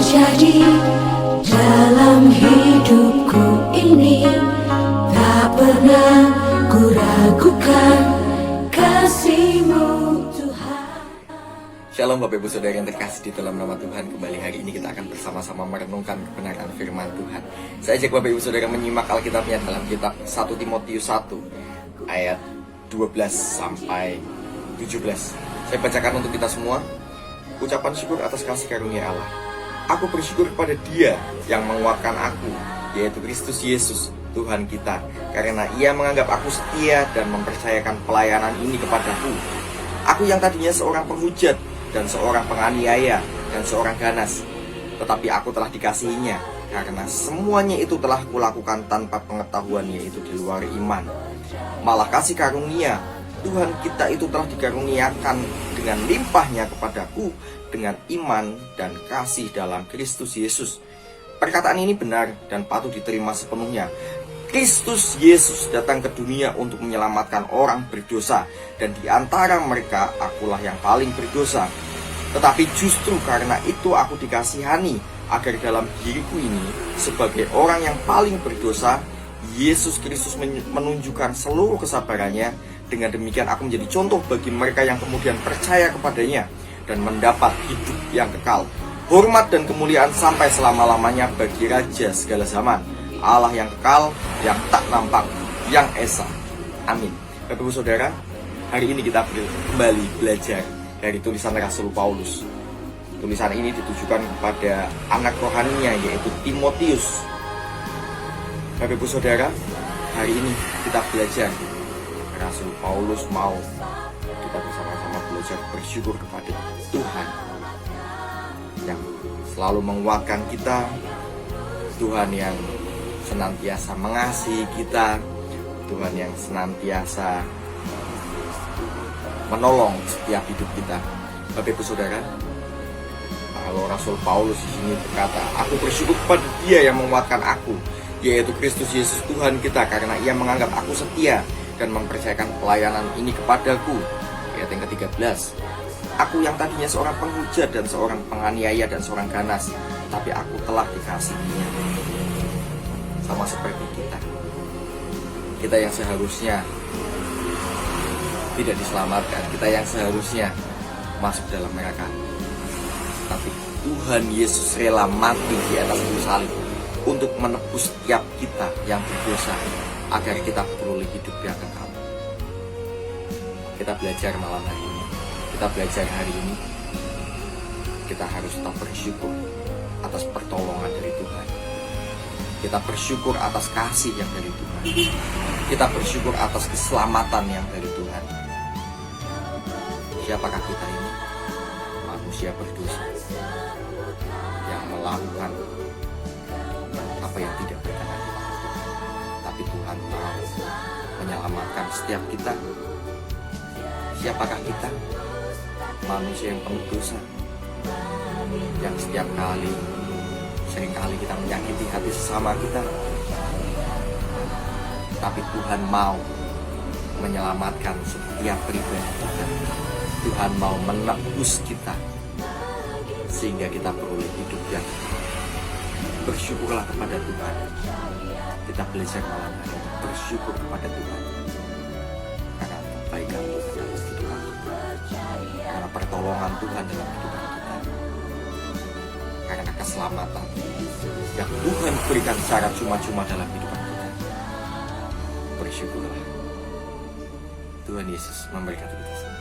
terjadi dalam hidupku ini, tak pernah ku ragukan kasih-Mu Tuhan. Shalom Bapak Ibu Saudara yang terkasih di dalam nama Tuhan. Kembali hari ini kita akan bersama-sama merenungkan kebenaran firman Tuhan. Saya ajak Bapak Ibu Saudara menyimak Alkitabnya dalam kitab 1 Timotius 1 ayat 12 sampai 17. Saya bacakan untuk kita semua. Ucapan syukur atas kasih karunia Allah. Aku bersyukur kepada Dia yang menguatkan aku, yaitu Kristus Yesus, Tuhan kita, karena Ia menganggap aku setia dan mempercayakan pelayanan ini kepadaku. Aku yang tadinya seorang penghujat dan seorang penganiaya dan seorang ganas, tetapi aku telah dikasihinya, karena semuanya itu telah kulakukan tanpa pengetahuan, yaitu di luar iman. Malah kasih karunia Tuhan kita itu telah dikaruniakan dengan limpahnya kepadaku dengan iman dan kasih dalam Kristus Yesus. Perkataan ini benar dan patut diterima sepenuhnya. Kristus Yesus datang ke dunia untuk menyelamatkan orang berdosa, dan di antara mereka akulah yang paling berdosa. Tetapi justru karena itu aku dikasihani, agar dalam diriku ini sebagai orang yang paling berdosa, Yesus Kristus menunjukkan seluruh kesabarannya. Dengan demikian aku menjadi contoh bagi mereka yang kemudian percaya kepadanya dan mendapat hidup yang kekal. Hormat dan kemuliaan sampai selama-lamanya bagi Raja segala zaman, Allah yang kekal, yang tak nampak, yang esa. Amin. Bapak Ibu Saudara, hari ini kita kembali belajar dari tulisan Rasul Paulus. Tulisan ini ditujukan kepada anak rohaninya, yaitu Timotius. Bapak Ibu Saudara, hari ini kita belajar. Rasul Paulus mau kita bersama-sama belajar bersyukur kepada Tuhan yang selalu menguatkan kita, Tuhan yang senantiasa mengasihi kita, Tuhan yang senantiasa menolong setiap hidup kita. Bapak Ibu Saudara, kalau Rasul Paulus di sini berkata, aku bersyukur kepada Dia yang menguatkan aku, yaitu Kristus Yesus Tuhan kita, karena Ia menganggap aku setia dan mempercayakan pelayanan ini kepadaku. Ayat yang ke-13. Aku yang tadinya seorang penghujat dan seorang penganiaya dan seorang ganas, tapi aku telah dikasihinya. Sama seperti kita yang seharusnya tidak diselamatkan, kita yang seharusnya masuk dalam neraka, tapi Tuhan Yesus rela mati di atas kayu salib untuk menebus setiap kita yang berdosa, agar kita beroleh hidup yang kekal. Kita belajar malam hari ini, kita belajar hari ini, kita harus tetap bersyukur atas pertolongan dari Tuhan. Kita bersyukur atas kasih yang dari Tuhan. Kita bersyukur atas keselamatan yang dari Tuhan. Siapakah kita ini? Manusia berdosa yang melakukan apa yang tidak berkenan di mata Tuhan. Tapi Tuhan mau menyelamatkan setiap kita. Siapakah kita? Manusia yang penuh dosa, yang setiap kali, seringkali kita menyakiti hati sesama kita. Tapi Tuhan mau menyelamatkan setiap pribadi kita. Tuhan mau menebus kita, sehingga kita beroleh hidup yang bersyukurlah kepada Tuhan. Kita belajar malam hari, bersyukur kepada Tuhan karena kebaikan Tuhan dalam kehidupan kita, karena pertolongan Tuhan dalam kehidupan kita, karena keselamatan yang Tuhan berikan secara cuma-cuma dalam kehidupan kita. Bersyukurlah. Tuhan Yesus memberkati kita semua.